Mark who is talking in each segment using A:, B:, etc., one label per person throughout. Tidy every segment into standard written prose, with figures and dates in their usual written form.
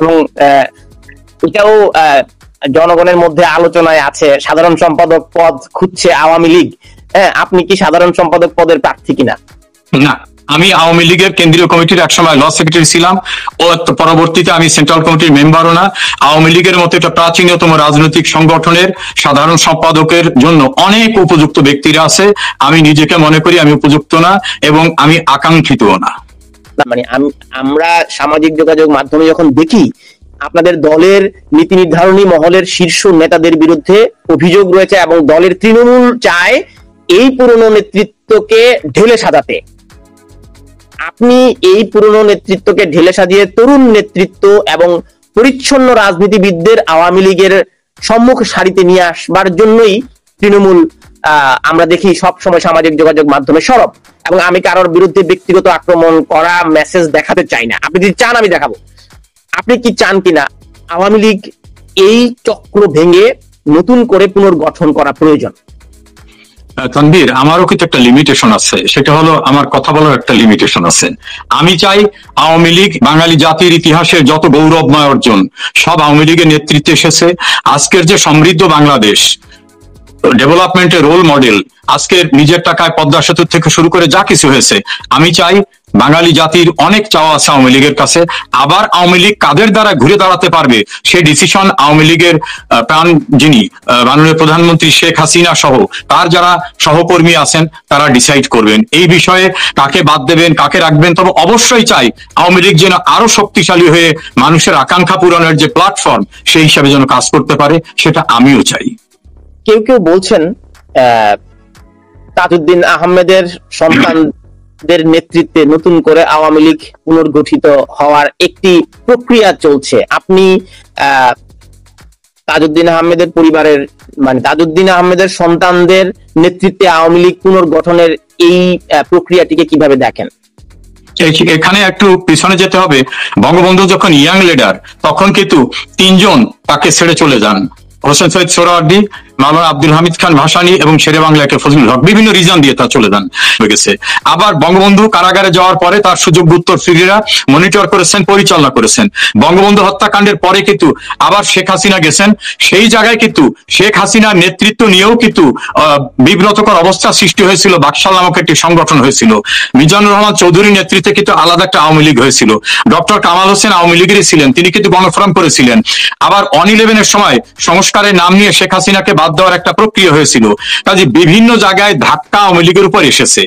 A: এবং এটাও জনগণের মধ্যে আলোচনায় আছে, সাধারণ সম্পাদক পদ খুঁজছে আওয়ামী লীগ। হ্যাঁ, আপনি কি সাধারণ সম্পাদক পদের প্রার্থী কিনা?
B: না, আমি আওয়ামী লীগের কেন্দ্রীয় কমিটির একসময় ল সেক্রেটারি ছিলাম, ও পরবর্তীতে আমি সেন্ট্রাল কমিটির মেম্বারও না। আওয়ামী লীগের মতো একটা প্রাচীনতম রাজনৈতিক সংগঠনের সাধারণ সম্পাদকের জন্য অনেক উপযুক্ত ব্যক্তিরা আছে। আমি নিজেকে মনে করি আমি উপযুক্ত না এবং আমি আকাঙ্ক্ষিতও না।
A: মানে আমরা সামাজিক যোগাযোগ মাধ্যমে যখন দেখি আপনাদের দলের নীতি নির্ধারণী মহলের শীর্ষ নেতাদের বিরুদ্ধে অভিযোগ রয়েছে এবং দলের তৃণমূল চায় এই পুরনো নেতৃত্বকে ঢেলে সাজাতে, আপনি এই পুরনো নেতৃত্বকে ঢেলে সাজিয়ে তরুণ নেতৃত্ব এবং পরিচ্ছন্ন রাজনীতিবিদদের আওয়ামী লীগের সম্মুখ সারিতে নিয়ে আসবার জন্যই তৃণমূল আমরা দেখি সব সময় সামাজিক যোগাযোগ মাধ্যমে সরব। এবং আমি কারোর বিরুদ্ধে ব্যক্তিগত আক্রমণ করা মেসেজ দেখাতে চাই না, আপনি যদি চান আমি দেখাবো। আপনি কি চান কিনা আওয়ামী লীগ এই চক্র ভেঙে নতুন করে পুনর্গঠন করা প্রয়োজন?
B: তানভীর, আমারও কিন্তু একটা লিমিটেশন আছে, সেটা হলো আমার কথা বলার একটা লিমিটেশন আছে। আমি চাই আওয়ামী লীগ বাঙালি জাতির ইতিহাসের যত গৌরবময় অর্জন সব আওয়ামী লীগের নেতৃত্বে এসেছে। আজকের যে সমৃদ্ধ বাংলাদেশ, ডেভেলপমেন্টের রোল মডেল, আজকের নিজের টাকায় পদ্মা সেতু থেকে শুরু করে যা কিছু হয়েছে, আমি চাই বাঙালি জাতির অনেক চাওয়া আছে আওয়ামী লীগের কাছে। আবার আওয়ামী লীগ কাদের দ্বারা ঘুরে দাঁড়াতে পারবে সেই ডিসিশন আওয়ামী লীগের প্রাণ যিনি মাননীয় প্রধানমন্ত্রী শেখ হাসিনা সহ তার যারা সহকর্মী আছেন তারা ডিসাইড করবেন এই বিষয়ে কাকে বাদ দেবেন কাকে রাখবেন। তবে অবশ্যই চাই আওয়ামী লীগ যেন আরো শক্তিশালী হয়ে মানুষের আকাঙ্ক্ষা পূরণের যে প্ল্যাটফর্ম সেই হিসাবে যেন কাজ করতে পারে, সেটা আমিও চাই।
A: কেউ কেউ বলছেন তাজউদ্দিন আহমেদের সন্তানদের নেতৃত্বে নতুন করে আওয়ামী লীগ পুনর্গঠিত হওয়ার একটি প্রক্রিয়া চলছে। আপনি তাজউদ্দিন আহমেদের পরিবারের মানে তাজউদ্দিন আহমেদের সন্তানদের নেতৃত্বে আওয়ামী লীগ পুনর্গঠনের এই প্রক্রিয়াটিকে কিভাবে দেখেন?
B: এখানে একটু পিছনে যেতে হবে। বঙ্গবন্ধু যখন ইয়াং লিডার তখন কিন্তু তিনজন তাকে ছেড়ে চলে যান, হোসেন সৈয়দ সোহরাওয়ার্দী, মাওলানা আব্দুল হামিদ খান ভাসানী এবং শেরে বাংলাকে ফজলুল হক, বিভিন্ন রিজন দিয়ে তা চলে যান হয়ে গেছে। আবার বঙ্গবন্ধু কারাগারে যাওয়ার পরে তার সুযোগ্য উত্তরসূরিরা মনিটর করেছেন, পরিচালনা করেছেন। বঙ্গবন্ধু হত্যাকাণ্ডের পরে কিন্তু আবার শেখ হাসিনা গেছেন, সেই জায়গায় কিন্তু শেখ হাসিনার নেতৃত্ব নিয়েও কিন্তু বিব্রতকর অবস্থা সৃষ্টি হয়েছিল। বাকশাল নামক একটি সংগঠন হয়েছিল, মিজানুর রহমান চৌধুরীর নেতৃত্বে কিন্তু আলাদা একটা আওয়ামী লীগ হয়েছিল। ডক্টর কামাল হোসেন আওয়ামী লীগেরই ছিলেন, তিনি কিন্তু গণফোরাম করেছিলেন। আবার 11-এর সময় সংস্কারের নাম নিয়ে শেখ হাসিনাকে বাদ দেওয়ার একটা প্রক্রিয়া হয়েছিল। কাজে বিভিন্ন জায়গায় ধাক্কা আওয়ামী লীগের উপর এসেছে।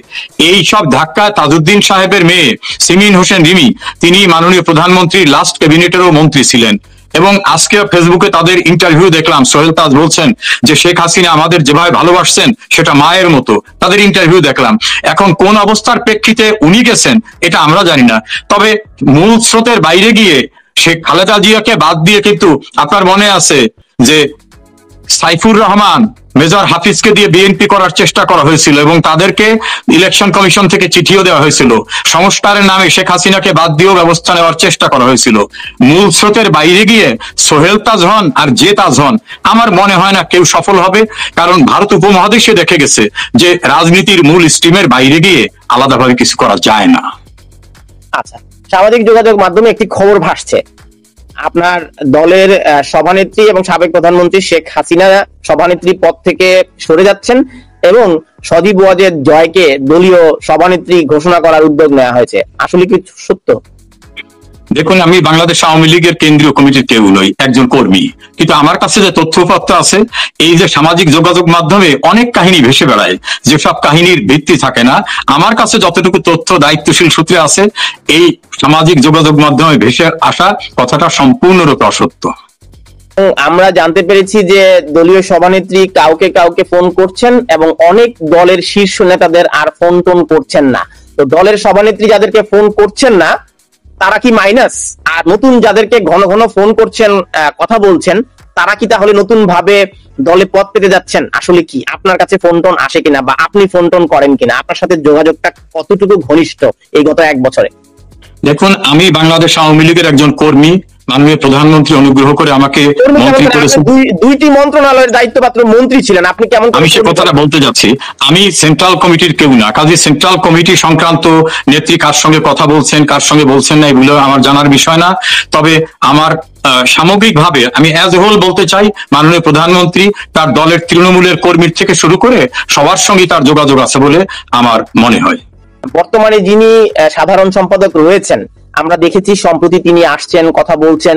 B: এই সব ধাক্কা তাজউদ্দিন সাহেবের মেয়ে সিমিন হোসেন রিমি, তিনি মাননীয় প্রধানমন্ত্রীর লাস্ট ক্যাবিনেটেরও মন্ত্রী ছিলেন। এবং আজকে ফেসবুকে তাদের ইন্টারভিউ দেখলাম, সোহেল তাজ বলছেন যে শেখ হাসিনা আমাদের যেভাবে ভালোবাসছেন সেটা মায়ের মতো, তাদের ইন্টারভিউ দেখলাম। এখন কোন অবস্থার প্রেক্ষিতে উনি গেছেন এটা আমরা জানি না, তবে মূল স্রোতের বাইরে গিয়ে শেখ খালেদা জিয়াকে বাদ দিয়ে কিন্তু আপনার মনে আছে যে সাইফুর রহমান, মেজর হাফিজকে দিয়ে বিএনপি করার চেষ্টা করা হয়েছিল এবং তাদেরকে ইলেকশন কমিশন থেকে চিঠিও দেওয়া হয়েছিল। সংস্কারের নামে শেখ হাসিনাকে বাদ দিয়েও ব্যবস্থা নেওয়ার চেষ্টা করা হয়েছিল। মূল স্রোতের বাইরে গিয়ে সোহেল তাজ হন আর যে তাজ হন, আমার মনে হয় না কেউ সফল হবে। কারণ ভারত উপমহাদেশে দেখে গেছে যে রাজনীতির মূল স্ট্রিমের বাইরে গিয়ে আলাদাভাবে কিছু করা যায় না।
A: আচ্ছা, সামাজিক যোগাযোগ মাধ্যমে একটি খবর ভাসছে, আপনার দলের সভানেত্রী এবং সাবেক প্রধানমন্ত্রী শেখ হাসিনা সভানেত্রী পদ থেকে সরে যাচ্ছেন এবং সজীব ওয়াজেদ জয়কে দলীয় সভানেত্রী ঘোষণা করার উদ্যোগ নেওয়া হয়েছে, আসলে কি সত্য?
B: দেখুন, আমি বাংলাদেশ আওয়ামী লীগের কেন্দ্রীয় কমিটির কেউ নই, একজন কর্মী। কিন্তু আমার কাছে যে তথ্যপত্র আছে, এই যে সামাজিক যোগাযোগ মাধ্যমে অনেক কাহিনী ভেসে বেড়ায়, যেসব কাহিনীর ভিত্তি থাকে না, আমার কাছে যতটুকু তথ্য দায়িত্বশীল সূত্রে আছে, এই সামাজিক যোগাযোগ মাধ্যমে ভেসে আসা কথাটা সম্পূর্ণরূপে অসত্য।
A: আমরা জানতে পেরেছি যে দলীয় সভানেত্রী কাউকে কাউকে ফোন করছেন এবং অনেক দলের শীর্ষ নেতাদের আর ফোন টোন করছেন না। তো দলের সভানেত্রী যাদেরকে ফোন করছেন না তারা কি মাইনাস, আর নতুন যাদেরকে ঘন ঘন ফোন করছেন কথা বলছেন তারা কি তাহলে নতুন ভাবে দলে পদ পেতে যাচ্ছেন? আসলে কি আপনার কাছে ফোন টোন আসে কিনা বা আপনি ফোন টোন করেন কিনা, আপনার সাথে যোগাযোগটা কতটুকু ঘনিষ্ঠ এই গত 1 বছরে?
B: দেখুন, আমি বাংলাদেশ আওয়ামী লীগের একজন কর্মী, মাননীয় প্রধানমন্ত্রী অনুগ্রহ করে আমাকে মন্ত্রী করেছেন।
A: দুইটি মন্ত্রণালয়ের দায়িত্বপ্রাপ্ত মন্ত্রী ছিলেন, আপনি কেমন?
B: আমি সে কথাটা বলতে যাচ্ছি, আমি সেন্ট্রাল কমিটির কেউ না, কাজে সেন্ট্রাল কমিটি সংক্রান্ত নেত্রী কার সঙ্গে কথা বলছেন কার সঙ্গে বলছেন না এগুলো আমার জানার বিষয় না। তবে আমার সামগ্রিকভাবে আমি অ্যাজ এ হোল বলতে চাই, মাননীয় প্রধানমন্ত্রী তার দলের তৃণমূলের কর্মীর থেকে শুরু করে সবার সঙ্গে তার যোগাযোগ আছে বলে আমার মনে হয়।
A: বর্তমানে যিনি সাধারণ সম্পাদক রয়েছেন, আমরা দেখেছি সম্প্রতি তিনি আসছেন, কথা বলছেন,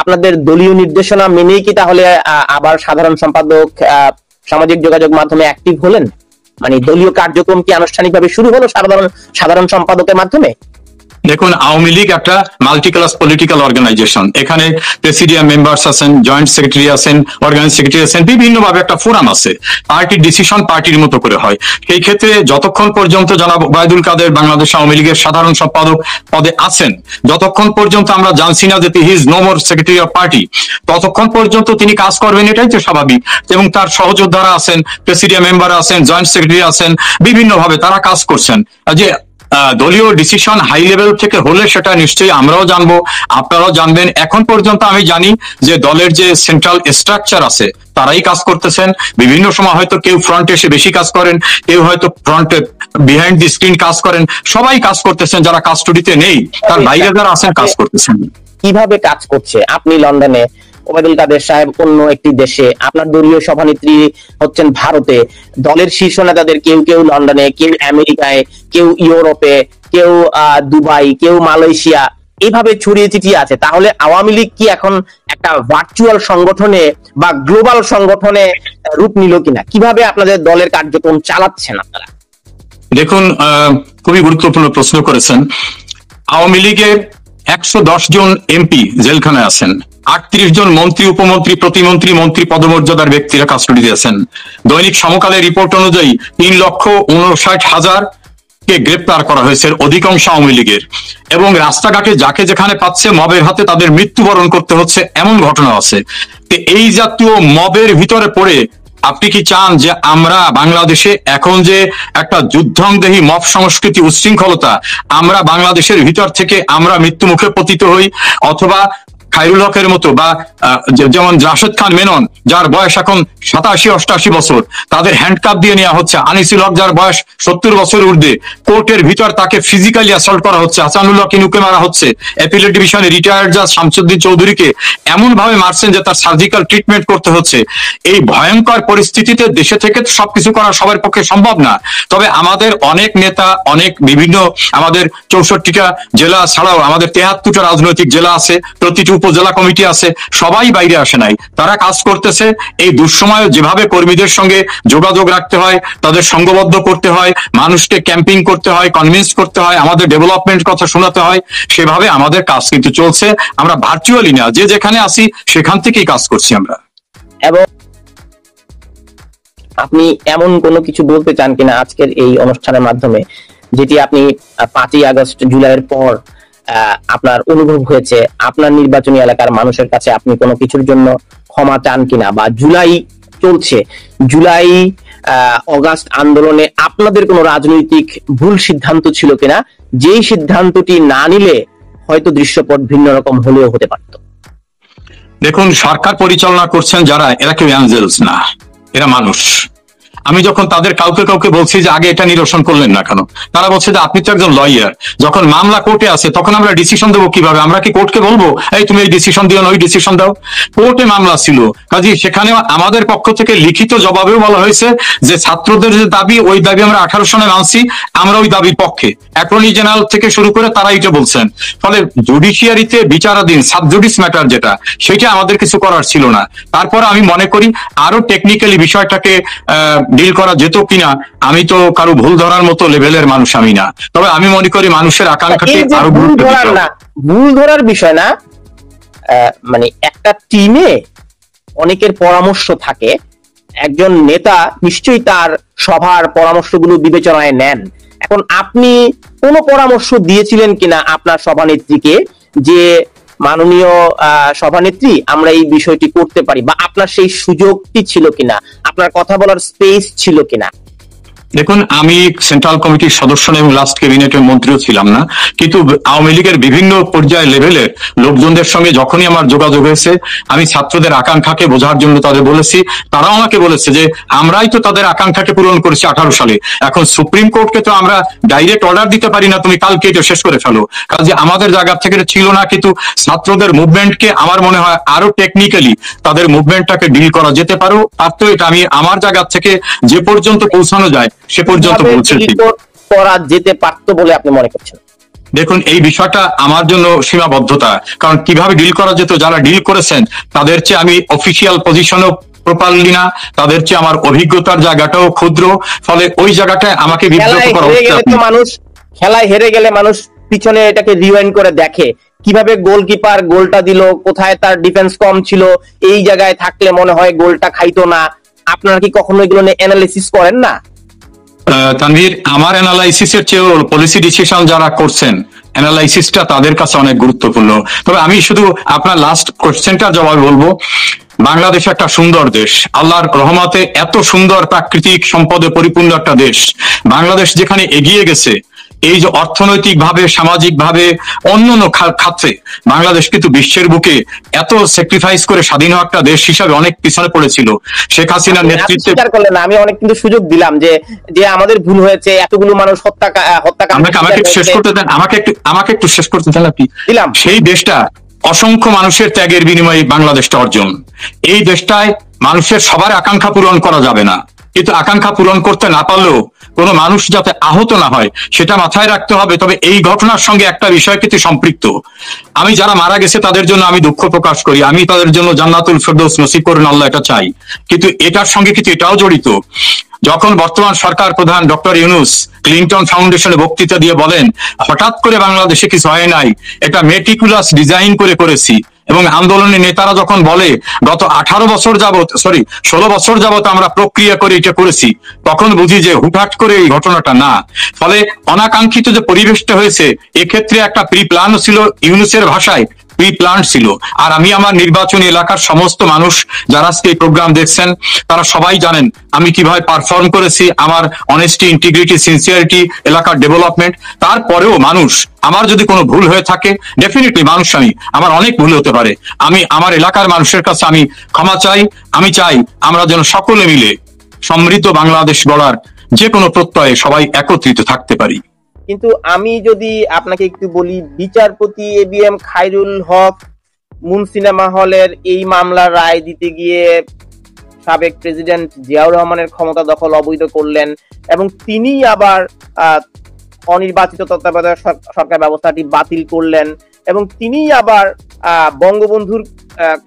A: আপনাদের দলীয় নির্দেশনা মেনেই কি তাহলে আবার সাধারণ সম্পাদক সামাজিক যোগাযোগ মাধ্যমে অ্যাক্টিভ হলেন? মানে দলীয় কার্যক্রম কি আনুষ্ঠানিকভাবে শুরু হলো সাধারণ সম্পাদকের মাধ্যমে?
B: দেখুন, আওয়ামী লীগ একটা মাল্টি ক্লাস পলিটিক্যাল অর্গানাইজেশন, এখানে প্রেসিডিয়াম মেম্বার্স আছেন, জয়েন্ট সেক্রেটারি আছেন, অর্গানাইজ সেক্রেটারি আছেন, বিভিন্ন ভাবে একটা ফোরাম আছে, পার্টির ডিসিশন পার্টির মতো করে হয়। সেই ক্ষেত্রে যতক্ষণ পর্যন্ত জনাব ওবায়দুল কাদের বাংলাদেশ আওয়ামী লীগের সাধারণ সম্পাদক পদে আছেন, যতক্ষণ পর্যন্ত আমরা জানছি না যে he is no more secretary of party, ততক্ষণ পর্যন্ত তিনি কাজ করবেন, এটাই তো স্বাভাবিক। এবং তার সহযোদ্ধারা আছেন, প্রেসিডিয়াম মেম্বার আছেন, জয়েন্ট সেক্রেটারি আছেন, বিভিন্ন ভাবে তারা কাজ করছেন। যে দলীয় ডিসিশন হাই লেভেল থেকে হলে সেটা নিশ্চয়ই আমরাও জানবো, আপনারাও জানবেন। এখন পর্যন্ত আমি জানি যে দলের যে সেন্ট্রাল স্ট্রাকচার আছে তারাই কাজ করতেছেন। বিভিন্ন সময় হয়তো কেউ ফ্রন্টে এসে বেশি কাজ করেন, কেউ হয়তো ফ্রন্টে বিহাইন্ড দি স্ক্রিন কাজ করেন, সবাই কাজ করতেছেন। যারা কাস্টডিতে নেই তার বাইরে যারা আছেন কাজ করতেছেন।
A: কিভাবে কাজ করছে? আপনি লন্ডনে, ওবায়দুল কাদের সাহেব অন্য একটি দেশে, আপনার দলীয় সভানেত্রী হচ্ছেন ভারতে, দলের শীর্ষ নেতাদের কেউ কেউ লন্ডনে, কেউ আমেরিকায়, কেউ ইউরোপে, কেউ দুবাই, কেউ মালয়েশিয়া, এইভাবে ছড়িয়ে ছিটিয়ে আছে। তাহলে আওয়ামী লীগ কি এখন একটা ভার্চুয়াল সংগঠনে বা গ্লোবাল সংগঠনে রূপ নিল কিনা? কিভাবে আপনাদের দলের কার্যক্রম চালাচ্ছেন আপনারা?
B: দেখুন, খুবই গুরুত্বপূর্ণ প্রশ্ন করেছেন। আওয়ামী লীগের 110 জন এমপি জেলখানায় আছেন, 38 জন মন্ত্রী, উপমন্ত্রী, প্রতিমন্ত্রী, মন্ত্রী পদমর্যাদার ব্যক্তিরা কাস্টডিতে আছেন। দৈনিক সমকালের রিপোর্ট অনুযায়ী 3,59,000 কে গ্রেপ্তার করা হয়েছে, অধিকাংশ আওয়ামী লীগের। এবং রাস্তাঘাটে যাকে যেখানে পাচ্ছে মবের হাতে তাদের মৃত্যুবরণ করতে হচ্ছে, এমন ঘটনা আছে। তো এই জাতীয় মবের ভিতরে পড়ে আপনি কি চান যে আমরা বাংলাদেশে এখন যে একটা যুদ্ধংদেহী মব সংস্কৃতি, উচ্ছৃঙ্খলতা, আমরা বাংলাদেশের ভিতর থেকে আমরা মৃত্যু মুখে পতিত হই? অথবা খায়রুল হকের মতো বা যেমন রাশেদ খান মেনন, যার বয়স এখন 87-88 বছর, তাদের হ্যান্ডকাপ দিয়ে নেওয়া হচ্ছে। আনিসুল হক, যার বয়স 70 বছর ঊর্ধ্বে, কোর্টের ভিতর তাকে ফিজিক্যালি অ্যাসল্ট করা হচ্ছে। হাসানুল হক ইনুকে মারা হচ্ছে। অ্যাপিলেট ডিভিশনে রিটায়ার্ড জাজ শামসুদ্দিন চৌধুরীকে এমন ভাবে মারছেন যে তার সার্জিক্যাল ট্রিটমেন্ট করতে হচ্ছে। এই ভয়ঙ্কর পরিস্থিতিতে দেশে থেকে তো সবকিছু করা সবার পক্ষে সম্ভব না। তবে আমাদের অনেক নেতা, অনেক বিভিন্ন, আমাদের 64টা জেলা ছাড়াও আমাদের 73টা রাজনৈতিক জেলা আছে, প্রতিটি উপজেলা কমিটি আছে, সবাই বাইরে আসে নাই, তারা কাজ করতেছে। এই দুঃসময়ে যেভাবে কর্মীদের সঙ্গে যোগাযোগ রাখতে হয়, তাদের সংঘবদ্ধ করতে হয়, মানুষকে ক্যাম্পিং করতে হয়, কনভিন্স করতে হয়, আমাদের ডেভেলপমেন্ট কথা শোনাতে হয়, সেভাবে আমাদের কাজ কিন্তু চলছে। আমরা ভার্চুয়ালি না, যে যেখানে আসি সেখান থেকেই কাজ করছি আমরা।
A: এবং আপনি এমন কোনো কিছু বলতে চান কিনা আজকের এই অনুষ্ঠানের মাধ্যমে, যেটি আপনি 5ই আগস্ট জুলাইয়ের পর আপনার অনুভব হয়েছে, আপনার নির্বাচনী এলাকার মানুষের কাছে আপনি কোনো কিছুর জন্য ক্ষমা চান কিনা? বা জুলাই চলছে, জুলাই অগাস্ট আন্দোলনে আপনাদের কোনো রাজনৈতিক ভুল সিদ্ধান্ত ছিল কিনা, যেই সিদ্ধান্তটি না নিলে হয়তো দৃশ্যপট ভিন্ন রকম হলেও হতে পারত?
B: দেখুন, সরকার পরিচালনা করছেন যারা, এরা কেউ অ্যাঞ্জেলস না, এরা মানুষ। আমি যখন তাদের কাউকে কাউকে বলছি যে আগে এটা নিরসন করলেন না কেন, তারা বলছে যে আপনি তো একজন লয়ার, যখন মামলা কোর্টে আছে তখন আমরা ডিসিশন দেবো কিভাবে? আমরা কি কোর্টকে বলবো এই তুমি এই ডিসিশন দিও না, ওই ডিসিশন দাও? কোর্টে মামলা ছিল, কাজে সেখানে আমাদের পক্ষ থেকে লিখিত জবাবেও বলা হয়েছে যে ছাত্রদের যে দাবি, ওই দাবি আমরা 18 সনে মানছি, আমরা ওই দাবির পক্ষে। অ্যাটর্নি জেনারেল থেকে শুরু করে তারা এটা বলছেন। ফলে জুডিশিয়ারিতে বিচারাধীন সাবজুডিস ম্যাটার যেটা, সেটা আমাদের কিছু করার ছিল না। তারপর আমি মনে করি আরো টেকনিক্যালি বিষয়টাকে ডিল করা যেত কিনা। আমি তো কারো ভুল ধরার মতো লেভেলের মানুষ আমি না, তবে আমি মনে করি মানুষের আকাঙ্ক্ষাকে আরো
A: ভুল ধরার বিষয় না, মানে একটা টিমে অনেকের পরামর্শ থাকে, একজন নেতা নিশ্চয়ই তার সভার পরামর্শগুলো বিবেচনায় নেন। এখন আপনি কোন পরামর্শ দিয়েছিলেন কিনা আপনার সভানেত্রীকে যে মাননীয় সভানেত্রী আমরা এই বিষয়টি করতে পারি, বা আপনার সেই সুযোগটি ছিল কিনা, আপনার কথা বলার স্পেস ছিল কিনা?
B: দেখুন, আমি সেন্ট্রাল কমিটির সদস্য না এবং লাস্ট ক্যাবিনেটের মন্ত্রীও ছিলাম না, কিন্তু আওয়ামী লীগের বিভিন্ন পর্যায়ে লেভেলের লোকজনদের সঙ্গে যখনই আমার যোগাযোগ হয়েছে, আমি ছাত্রদের আকাঙ্ক্ষাকে বোঝার জন্য তাদের বলেছি। তারাও আমাকে বলেছে যে আমরাই তো তাদের আকাঙ্ক্ষাকে পূরণ করেছি 18 সালে, এখন সুপ্রিম কোর্টকে তো আমরা ডাইরেক্ট অর্ডার দিতে পারি না তুমি কালকে এটা শেষ করে ফেলো। কাজে আমাদের জায়গা থেকে এটা ছিল না, কিন্তু ছাত্রদের মুভমেন্টকে আমার মনে হয় আরো টেকনিক্যালি তাদের মুভমেন্টটাকে ডিল করা যেতে পারো। আর তো এটা আমি আমার জায়গা থেকে যে পর্যন্ত পৌঁছানো যায় সে পর্যন্ত পৌঁছেছি।
A: করা যেতে পারতো বলে আপনি মনে করছেন?
B: দেখুন, এই বিষয়টা আমার জন্য সীমাবদ্ধতা, কারণ কিভাবে ডিল করা যেত যারা ডিল করেছেন তাদের চেয়ে আমি অফিসিয়াল পজিশনও প্রপারলি না, তাদের চেয়ে আমার অভিজ্ঞতার জায়গাটাও ক্ষুদ্র, ফলে ওই জায়গাটায় আমাকে বিব্রত করা হচ্ছে।
A: মানুষ খেলায় হেরে গেলে মানুষ পিছনে এটাকে রিওয়াইন্ড করে দেখে, কিভাবে গোলকিপার গোলটা দিল, কোথায় তার ডিফেন্স কম ছিল, এই জায়গায় থাকলে মনে হয় গোলটা খাইতো না। আপনারা কি কখনো এগুলো নিয়ে অ্যানালিসিস করেন না?
B: তানভীর, আমার অ্যানালাইসিসের চেয়ে পলিসি ডিসিশন যারা করছেন অ্যানালাইসিসটা তাদের কাছে অনেক গুরুত্বপূর্ণ। তবে আমি শুধু আপনার লাস্ট কোশ্চেনটার জবাব বলবো, বাংলাদেশ একটা সুন্দর দেশ, আল্লাহর রহমতে এত সুন্দর প্রাকৃতিক সম্পদে পরিপূর্ণ একটা দেশ। বাংলাদেশ যেখানে এগিয়ে গেছে এই যে অর্থনৈতিক ভাবে, সামাজিক ভাবে, অন্যান্য খাতে, বাংলাদেশ কিন্তু বিশ্বের বুকে এত স্যাক্রিফাইস করে স্বাধীন একটা দেশ হিসাবে অনেক পিছনে পড়েছিল। শেখ হাসিনার নেতৃত্বে
A: আমি অনেক কিন্তু সুযোগ দিলাম যে যে আমাদের ভুল হয়েছে, এতগুলো মানুষ হত্যাকাণ্ড।
B: আমাকে শেষ করতে দেন, আমাকে একটু শেষ করতে দেন আপনি। সেই দেশটা অসংখ্য মানুষের ত্যাগের বিনিময়ে বাংলাদেশটা অর্জন। এই দেশটায় মানুষের সবার আকাঙ্ক্ষা পূরণ করা যাবে না, কিন্তু আকাঙ্ক্ষা পূরণ করতে না পারলেও কোনো মানুষ যাতে আহত না হয় সেটা মাথায় রাখতে হবে। তবে এই ঘটনার সঙ্গে একটা বিষয় কিন্তু সম্পৃক্ত। আমি যারা মারা গেছে তাদের জন্য আমি দুঃখ প্রকাশ করি, আমি তাদের জন্য জান্নাতুল ফেরদৌস নসিব করুন আল্লাহ, এটা চাই। কিন্তু এটার সঙ্গে কিন্তু এটাও জড়িত, যখন বর্তমান সরকার প্রধান ডক্টর ইউনূস ক্লিনটন ফাউন্ডেশনে বক্তৃতা দিয়ে বলেন হঠাৎ করে বাংলাদেশে কিছু হয় নাই, এটা মেটিকুলাস ডিজাইন করে করেছি, এবং আন্দোলনের নেতারা যখন বলে গত 16 বছর যাবত আমরা প্রক্রিয়া করে এটা করেছি, তখন বুঝি যে হুটহাট করে এই ঘটনাটা না। ফলে অনাকাঙ্ক্ষিত যে পরিবেশটা হয়েছে এক্ষেত্রে একটা প্রি প্ল্যানও ছিল, ইউনূসের ভাষায় প্রি প্ল্যান ছিল। আর আমি আমার নির্বাচনী এলাকার সমস্ত মানুষ যারা আজকে এই প্রোগ্রাম দেখছেন তারা সবাই জানেন আমি কিভাবে পারফর্ম করেছি, আমার অনেস্টি, ইন্টিগ্রিটি, সিনসিয়ারিটি, এলাকার ডেভেলপমেন্ট। তারপরেও মানুষ, আমার যদি কোনো ভুল হয়ে থাকে, ডেফিনেটলি মানুষ আমার অনেক ভুল হতে পারে, আমি আমার এলাকার মানুষের কাছে আমি ক্ষমা চাই। আমি চাই আমরা যেন সকলে মিলে সমৃদ্ধ বাংলাদেশ গড়ার যে কোনো প্রত্যয়ে সবাই একত্রিত থাকতে পারি।
A: কিন্তু আমি যদি আপনাকে একটু বলি, বিচারপতি এবিএম খায়রুল হক মুন সিনেমা হলের এই মামলার রায় দিতে গিয়ে সাবেক প্রেসিডেন্ট জিয়াউর রহমানের ক্ষমতা দখল অবৈধ করলেন, এবং তিনি আবার অনির্বাচিত তত্ত্বাবধায়ক সরকার ব্যবস্থাটি বাতিল করলেন, এবং তিনি আবার বঙ্গবন্ধুর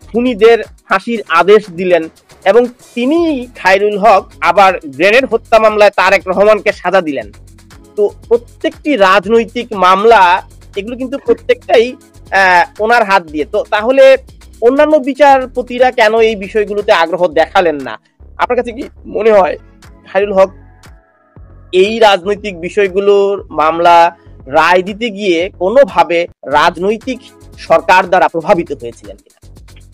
A: খুনিদের ফাঁসির আদেশ দিলেন, এবং তিনি খায়রুল হক আবার গ্রেনেড হত্যা মামলায় তারেক রহমানকে সাজা দিলেন। তো প্রত্যেকটি রাজনৈতিক মামলা এগুলো কিন্তু প্রত্যেকটাই ওনার হাত দিয়ে। তো তাহলে অন্যান্য বিচারপতিরা কেন এই বিষয়গুলোতে আগ্রহ দেখালেন না? আপনার কাছে কি মনে হয় খায়রুল হক এই রাজনৈতিক বিষয়গুলোর মামলা রায় দিতে গিয়ে কোনোভাবে রাজনৈতিক সরকার দ্বারা প্রভাবিত হয়েছিলেন কিনা?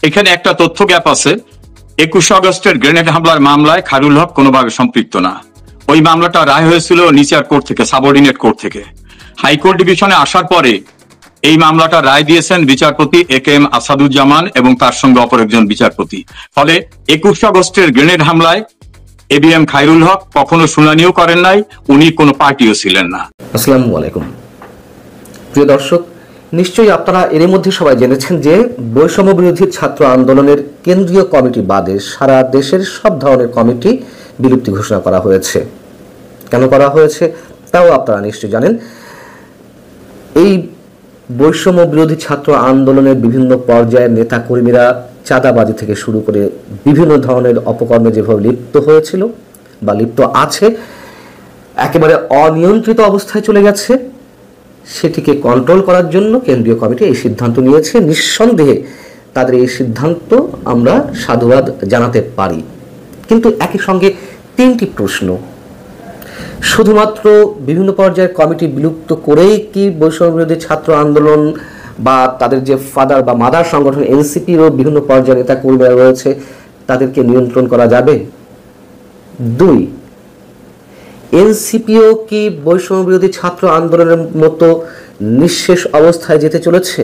B: এখানে একটা তথ্য গ্যাপ আছে। 21 আগস্টের গ্রেনেড হামলার মামলায় খায়রুল হক কোনোভাবে সম্পৃক্ত না। ওই মামলাটা রায় হয়েছিল নিচার কোর্ট থেকে, সাবঅর্ডিনেট কোর্ট থেকে। হাইকোর্ট ডিভিশনে আসার পরে এই মামলাটা রায় দিয়েছেন বিচারপতি একেএম আসাদুজ্জামান এবং তার সঙ্গে অপর একজন বিচারপতি। ফলে 21 আগস্টের গ্রেনেড হামলায় এবিএম খায়রুল হক কখনো শুনানিও করেন নাই, উনি কোনো পার্টিও ছিলেন না।
C: আসসালামু আলাইকুম প্রিয় দর্শক, নিশ্চয়ই আপনারা এর মধ্যে সবাই জেনেছেন যে বৈষম্য বিরোধী ছাত্র আন্দোলনের কেন্দ্রীয় কমিটি বাদে সারা দেশের সব ধরনের কমিটি বিলুপ্তি ঘোষণা করা হয়েছে। কেন করা হয়েছে তাও আপনারা নিশ্চয়ই জানেন। এই বৈষম্য বিরোধী ছাত্র আন্দোলনের বিভিন্ন পর্যায়ের নেতা কর্মীরা চাঁদাবাজি থেকে শুরু করে বিভিন্ন ধরনের অপকর্মে যেভাবে লিপ্ত হয়েছিল বা লিপ্ত আছে, একেবারে অনিয়ন্ত্রিত অবস্থায় চলে গেছে, সেটিকে কন্ট্রোল করার জন্য কেন্দ্রীয় কমিটি এই সিদ্ধান্ত নিয়েছে। নিঃসন্দেহে তাদের এই সিদ্ধান্ত আমরা সাধুবাদ জানাতে পারি। কিন্তু একই সঙ্গে তিনটি প্রশ্ন। শুধুমাত্র বিভিন্ন পর্যায়ের কমিটি বিলুপ্ত করেই কি বৈষম্য বিরোধী ছাত্র আন্দোলন বা তাদের যে ফাদার বা মাদার সংগঠন এনসিপিরও বিভিন্ন পর্যায়ে নেতা কর্মীরা রয়েছে তাদেরকে নিয়ন্ত্রণ করা যাবে? দুই, এনসিপিও কি বৈষম্য বিরোধী ছাত্র আন্দোলনের মতো নিঃশেষ অবস্থায় যেতে চলেছে?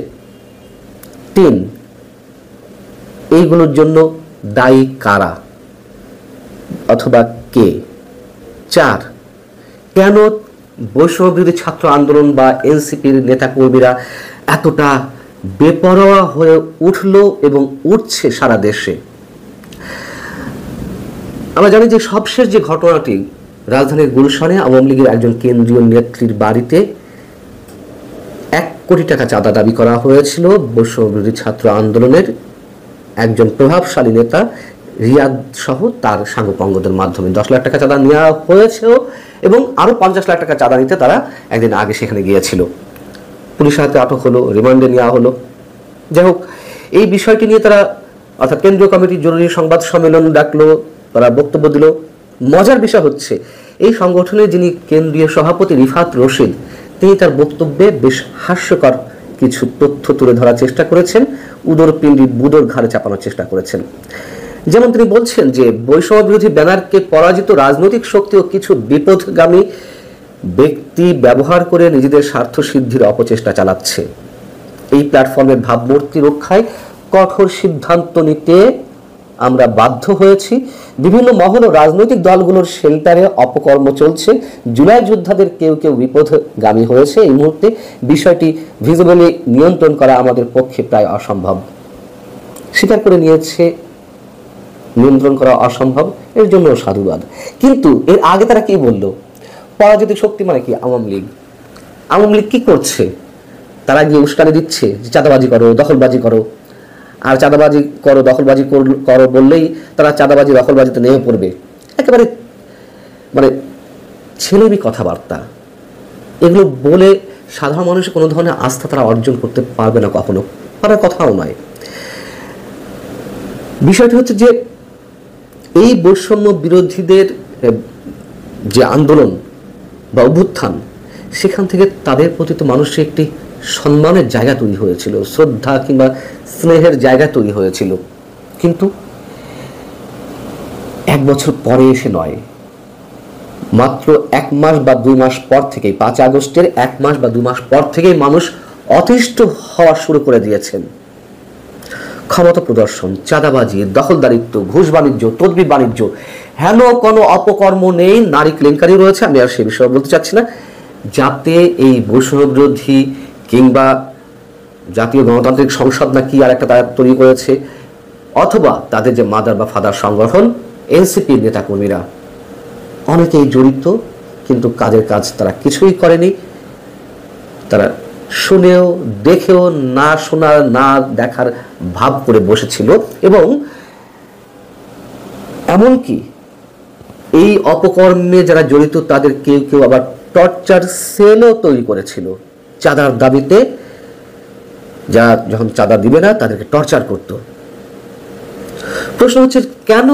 C: 3, এইগুলোর জন্য দায়ী কারা অথবা কে? 4, কেন বৈষম্য বিরোধী ছাত্র আন্দোলন বা এনসিপির নেতাকর্মীরা এতটা বেপরোয়া হয়ে উঠল এবং উঠছে সারা দেশে? আমরা জানি যে সবশেষ যে ঘটনাটি, রাজধানীর গুলশানে আওয়ামী লীগের একজন কেন্দ্রীয় নেত্রীর বাড়িতে 1 কোটি টাকা চাঁদা দাবি করা হয়েছিল বৈষম্য বিরোধী ছাত্র আন্দোলনের একজন প্রভাবশালী নেতা রিয়াদ সহ তার সাঙ্গপাঙ্গদের মাধ্যমে। 10 লাখ টাকা চাঁদা নেওয়া হয়েছিল এবং আরো 50 লাখ টাকা চাঁদা নিতে তারা একদিন আগে সেখানে গিয়েছিল। পুলিশের হাতে আটক হলো, রিমান্ডে নেওয়া হলো। যাই হোক, এই বিষয়টি নিয়ে তারা অর্থাৎ কেন্দ্রীয় কমিটির জরুরি সংবাদ সম্মেলন ডাকলো, তারা বক্তব্য দিল। মজার বিষয় হচ্ছে, এই সংগঠনের যিনি কেন্দ্রীয় সভাপতি রিফাত রশিদ, তিনি তার বক্তব্যে বেশ হাস্যকর কিছু তথ্য তুলে ধরার চেষ্টা করেছেন, উদর পিণ্ডি বুদর ঘাড়ে চাপানোর চেষ্টা করেছেন। যেমন তিনি বলছেন যে বৈষম্য বিরোধী ব্যানারকে পরাজিত রাজনৈতিক শক্তি ও কিছু বিপথগামী ব্যক্তি ব্যবহার করে নিজেদের স্বার্থ সিদ্ধির অপচেষ্টা চালাচ্ছে। এই প্ল্যাটফর্মের ভাবমূর্তি রক্ষায় কঠোর সিদ্ধান্ত নিতে আমরা বাধ্য হয়েছি। বিভিন্ন মহল ও রাজনৈতিক দলগুলোর শেল্টারে অপকর্ম চলছে। জুলাই যোদ্ধাদের কেউ কেউ বিপথগামী হয়েছে। এই মুহূর্তে বিষয়টি ভিজিবলি নিয়ন্ত্রণ করা আমাদের পক্ষে প্রায় অসম্ভব। স্বীকার করে নিয়েছে নিয়ন্ত্রণ করা অসম্ভব, এর জন্য সাধুবাদ। কিন্তু এর আগে তারা কি বলল? পরাজিত শক্তি মানে কি? আওয়ামী লীগ। আওয়ামী লীগ কি করছে? তারা গিয়ে উস্কানি দিচ্ছে যে চাঁদাবাজি করো, দখলবাজি করো। আর চাঁদাবাজি করো, দখলবাজি করো বললেই তারা চাঁদাবাজি দখলবাজিতে নেমে পড়বে। একেবারে মানে ছেলেমি কথাবার্তা। এগুলো বলে সাধারণ মানুষের কোনো ধরনের আস্থা তারা অর্জন করতে পারবে না, কখনো পারার কথাও নয়। বিষয়টি হচ্ছে যে এই বৈষম্য বিরোধীদের যে আন্দোলন বা অভ্যুত্থান, সেখান থেকে তাদের প্রতি তো মানুষের একটি সম্মানের জায়গা তৈরি হয়েছিল, শ্রদ্ধা কিংবা স্নেহের জায়গা তৈরি হয়েছিল। কিন্তু 1 বছর পরে এসে নয়, মাত্র 1 মাস বা 2 মাস পর থেকেই, 5 আগস্টের 1 মাস বা 2 মাস পর থেকেই মানুষ অতিষ্ঠ হওয়া শুরু করে দিয়েছেন। ক্ষমতা প্রদর্শন, চাঁদাবাজি, দখলদারিত্ব, ঘুষ বাণিজ্য, তদবির বাণিজ্য, হেন কোনো অপকর্ম নেই, নারী কেলেঙ্কারি রয়েছে। আমি আর সে বিষয়ে বলতে চাচ্ছি না, যাতে এই বৈষম্য বিরোধী কিংবা জাতীয় গণতান্ত্রিক সংসদ না কি আর একটা তারা তৈরি করেছে, অথবা তাদের যে মাদার বা ফাদার সংগঠন এনসিপির নেতাকর্মীরা অনেকেই জড়িত, কিন্তু কাজের কাজ তারা কিছুই করেনি। তারা শুনেও দেখেও না শোনার না দেখার ভাব করে বসেছিল এবং এমনকি এই অপকর্মে যারা জড়িত তাদের কেউ কেউ আবার টর্চার সেলও তৈরি করেছিল চাঁদার দাবিতে। যারা যখন চাঁদা দিবে না তাদেরকে টর্চার করত। প্রশ্ন হচ্ছে, কেন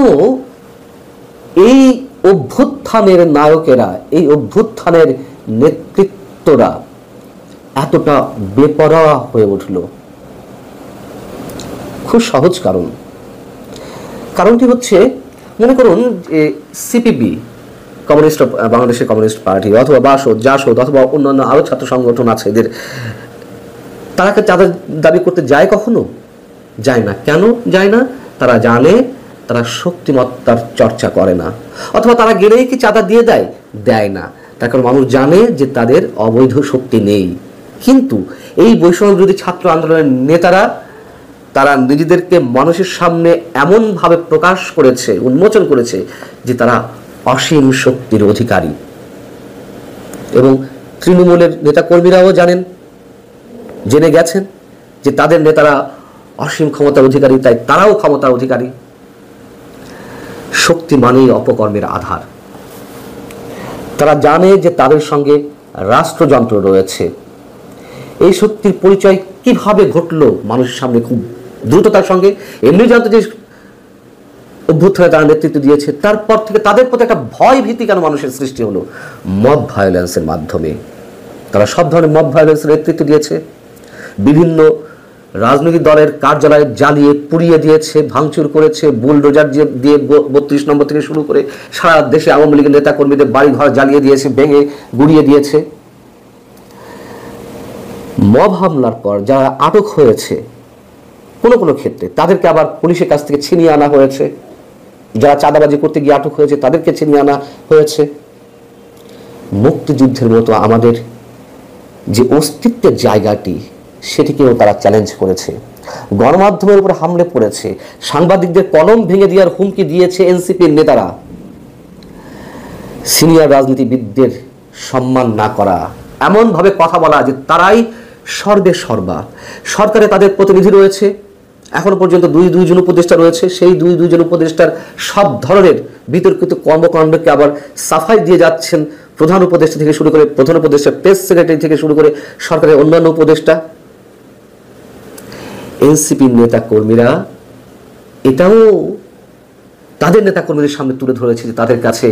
C: এই অভ্যুত্থানের নায়কেরা, এই অভ্যুত্থানের নেতৃত্বরা এতটা বেপরোয়া হয়ে উঠল? খুব সহজ কারণ। কারণটি হচ্ছে, মনে করুন সিপিবি, কমিউনিস্ট বাংলাদেশের কমিউনিস্ট পার্টি, অথবা বাসদ, জাসদ, অথবা অন্যান্য আরো ছাত্র সংগঠন আছে, এদের তারা চাঁদা দাবি করতে যায় কখনো? যায় না। কেন যায় না? তারা জানে তারা শক্তিমত্তার চর্চা করে না, অথবা তারা গেলেই কি চাঁদা দিয়ে দেয়? দেয় না। তার কারণ মানুষ জানে যে তাদের অবৈধ শক্তি নেই। কিন্তু এই বৈষম্য বিরোধী ছাত্র আন্দোলনের নেতারা তারা নিজেদেরকে মানুষের সামনে এমনভাবে প্রকাশ করেছে, উন্মোচন করেছে যে তারা অসীম শক্তির অধিকারী। এবং তৃণমূলের নেতাকর্মীরাও জেনে গেছেন যে তাদের নেতারা অসীম ক্ষমতার অধিকারী, তাই তারাও ক্ষমতার অধিকারী। শক্তি মানেই অপকর্মের আধার। তারা জানে যে তাদের সঙ্গে রাষ্ট্রযন্ত্র রয়েছে। এই শক্তির পরিচয় কিভাবে ঘটলো মানুষের সামনে খুব দ্রুততার সঙ্গে? এমনি জানতো যে অভ্যুত্থানে তারা নেতৃত্ব দিয়েছে, তারপর থেকে তাদের প্রতি একটা ভয় ভীতি কেন মানুষের সৃষ্টি হলো? মব ভায়োলেন্সের মাধ্যমে। তারা সব ধরনের মব ভায়োলেন্সের নেতৃত্ব দিয়েছে। বিভিন্ন রাজনৈতিক দলের কার্যালয় জ্বালিয়ে পুড়িয়ে দিয়েছে, ভাঙচুর করেছে, বুলডোজার দিয়ে 32 নম্বর থেকে শুরু করে সারা দেশে আওয়ামী লীগের নেতা কর্মীদের বাড়ি ঘর জ্বালিয়ে দিয়েছে, ভেঙে গুড়িয়ে দিয়েছে। মব হামলার পর যারা আটক হয়েছে কোনো কোনো ক্ষেত্রে তাদেরকে আবার পুলিশের কাছ থেকে ছিনিয়ে আনা হয়েছে, যারা চাঁদাবাজি করতে গিয়ে আটক হয়েছে তাদেরকে ছিনিয়ে আনা হয়েছে। মুক্তিযুদ্ধের মতো আমাদের যে অস্তিত্বের জায়গাটি সেটিকেও তারা চ্যালেঞ্জ করেছে, গণমাধ্যমের উপর হামলে পড়েছে, সাংবাদিকদের কলম ভেঙে দেওয়ার হুমকি দিয়েছে এনসিপির নেতারা। সিনিয়র রাজনীতিবিদদের সম্মান না করা, এমনভাবে কথা বলা যে তারাই সর্বে সর্বা, সরকারে তাদের প্রতিনিধি রয়েছে, এখনো পর্যন্ত দুইজন উপদেষ্টা রয়েছে, সেই দুইজন উপদেষ্টার সব ধরনের বিতর্কিত কর্মকাণ্ডকে আবার সাফাই দিয়ে যাচ্ছেন প্রধান উপদেষ্টা থেকে শুরু করে, প্রধান উপদেষ্টা প্রেস সেক্রেটারি থেকে শুরু করে সরকারের অন্যান্য উপদেষ্টা। এনসিপির নেতা কর্মীরা এটাও তাদের নেতা কর্মীদের সামনে তুলে ধরেছে যে তাদের কাছে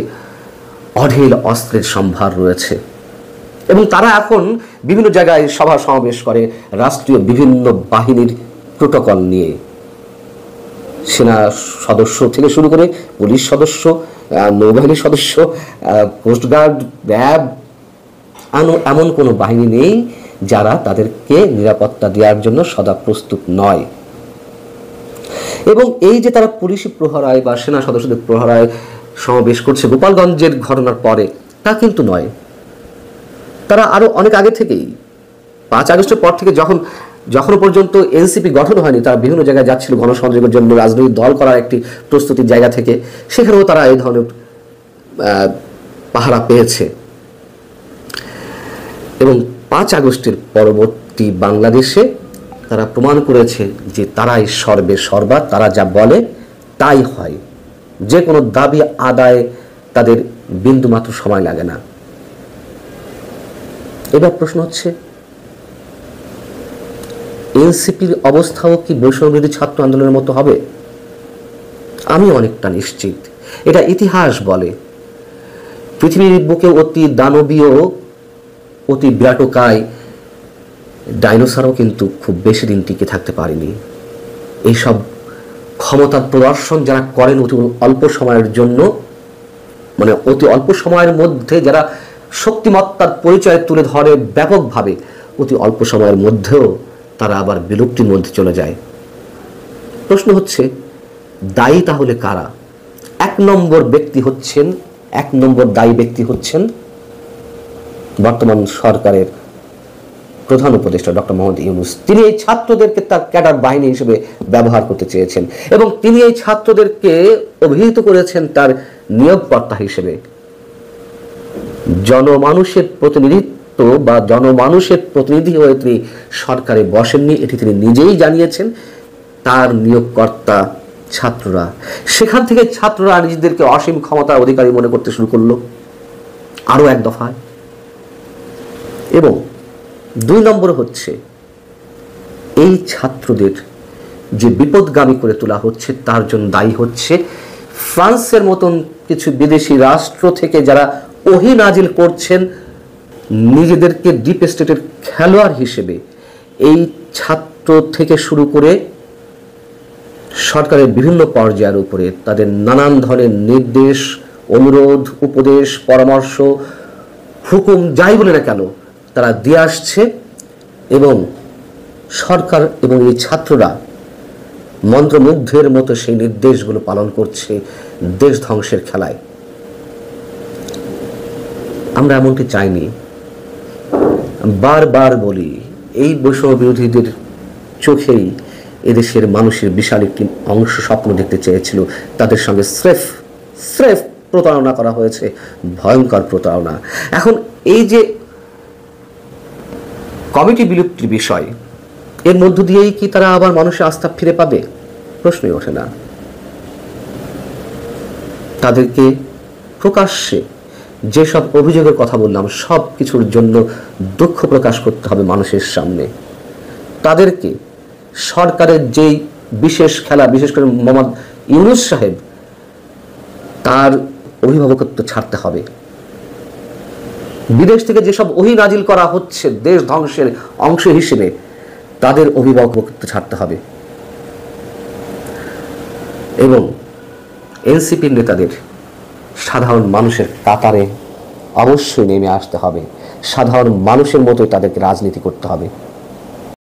C: অঢেল অস্ত্রের সম্ভার রয়েছে এবং তারা এখন বিভিন্ন জায়গায় সভা সমাবেশ করে রাষ্ট্রীয় বিভিন্ন বাহিনীর প্রোটোকল নিয়ে, সেনা সদস্য থেকে শুরু করে পুলিশ সদস্য, নৌবাহিনীর সদস্য, কোস্টগার্ড, র্যাব, এমন কোনো বাহিনী নেই যারা তাদেরকে নিরাপত্তা দেওয়ার জন্য সদা প্রস্তুত নয়। এবং এই যে তারা পুলিশি প্রহরায় বা সেনা সদস্যদের প্রহরায় সমাবেশ করছে গোপালগঞ্জের ঘটনার পরে, তা কিন্তু নয়। তারা আরো অনেক আগে থেকেই 5 আগস্টের পর থেকে যখন পর্যন্ত এনসিপি গঠন হয়নি, তারা বিভিন্ন জায়গায় যাচ্ছিল গণসংযোগের জন্য, রাজনৈতিক দল করার একটি প্রস্তুতির জায়গা থেকে, সেখানেও তারা এই ধরনের পাহারা পেয়েছে। এবং 5 আগস্টের পরবর্তী বাংলাদেশে তারা প্রমাণ করেছে যে তারাই সর্বে সর্বা, তারা যা বলে তাই হয়, যে কোনো দাবি আদায়ে তাদের বিন্দুমাত্র সময় লাগে না। এবার প্রশ্ন হচ্ছে, এনসিপির অবস্থাও কি বৈষম্যবিরোধী ছাত্র আন্দোলনের মতো হবে? আমি অনেকটা নিশ্চিত। এটা ইতিহাস বলে, পৃথিবীর বুকে অতি দানবীয়, অতি বিরাটকায় ডাইনোসরও কিন্তু খুব বেশি দিন টিকে থাকতে পারেনি। এইসব ক্ষমতার প্রদর্শন যারা করেন অতি অল্প সময়ের জন্য, মানে অতি অল্প সময়ের মধ্যে যারা শক্তিমত্তার পরিচয় তুলে ধরে ব্যাপকভাবে, অতি অল্প সময়ের মধ্যেও তারা আবার বিলুপ্তির মধ্যে চলে যায়। প্রশ্ন হচ্ছে, দায়ী তাহলে কারা? 1 নম্বর দায়ী ব্যক্তি হচ্ছেন বর্তমান সরকারের প্রধান উপদেষ্টা ডক্টর মোহাম্মদ ইউনূস। তিনি এই ছাত্রদেরকে তার ক্যাডার বাহিনী হিসেবে ব্যবহার করতে চেয়েছেন এবং তিনি এই ছাত্রদেরকে অভিহিত করেছেন তার নিয়োগকর্তা হিসেবে। জনমানুষের প্রতিনিধিত্ব বা জনমানুষের প্রতিনিধি হয়ে তিনি সরকারে বসেননি, এটি তিনি নিজেই জানিয়েছেন। তার নিয়োগকর্তা ছাত্ররা, সেখান থেকে ছাত্ররা নিজেদেরকে অসীম ক্ষমতার অধিকারী মনে করতে শুরু করলো আরো এক দফায়। এবং 2 নম্বর হচ্ছে, এই ছাত্রদের যে বিপদগামী করে তোলা হচ্ছে তার জন্য দায়ী হচ্ছে ফ্রান্সের মতন কিছু বিদেশি রাষ্ট্র থেকে যারা ওহী নাজিল করছেন নিজেদেরকে ডিপ স্টেটের খেলোয়াড় হিসেবে। এই ছাত্র থেকে শুরু করে সরকারের বিভিন্ন পর্যায়ের উপরে তাদের নানান ধরনের নির্দেশ, অনুরোধ, উপদেশ, পরামর্শ, হুকুম যাই বলে না কেন তারা দিয়ে আসছে এবং সরকার এবং এই ছাত্ররা মন্ত্রমুগ্ধের মতো সেই নির্দেশগুলো পালন করছে দেশ ধ্বংসের খেলায়। আমরা এমনটি চাইনি। বারবার বলি, এই বৈষম্য বিরোধীদের চোখেই এদেশের মানুষের বিশাল একটি অংশ স্বপ্ন দেখতে চেয়েছিল, তাদের সঙ্গে স্রেফ প্রতারণা করা হয়েছে, ভয়ঙ্কর প্রতারণা। এখন এই যে কমিটি বিলুপ্তির বিষয়, এর মধ্য দিয়েই কি তারা আবার মানুষের আস্থা ফিরে পাবে? প্রশ্নই ওঠে না। তাদেরকে প্রকাশ্যে যেসব অভিযোগের কথা বললাম সব কিছুর জন্য দুঃখ প্রকাশ করতে হবে মানুষের সামনে। তাদেরকে সরকারের যেই বিশেষ খেলা, বিশেষ করে মোহাম্মদ ইউনূস সাহেব, তার অভিভাবকত্ব ছাড়তে হবে। বিদেশ থেকে যেসব ওহী নাজিল করা হচ্ছে দেশ ধ্বংসের অংশ হিসেবে, তাদের অভিভাবকত্ব ছাড়তে হবে এবং এনসিপির নেতাদের সাধারণ মানুষের কাতারে অবশ্যই নেমে আসতে হবে। সাধারণ মানুষের মতোই তাদেরকে রাজনীতি করতে হবে।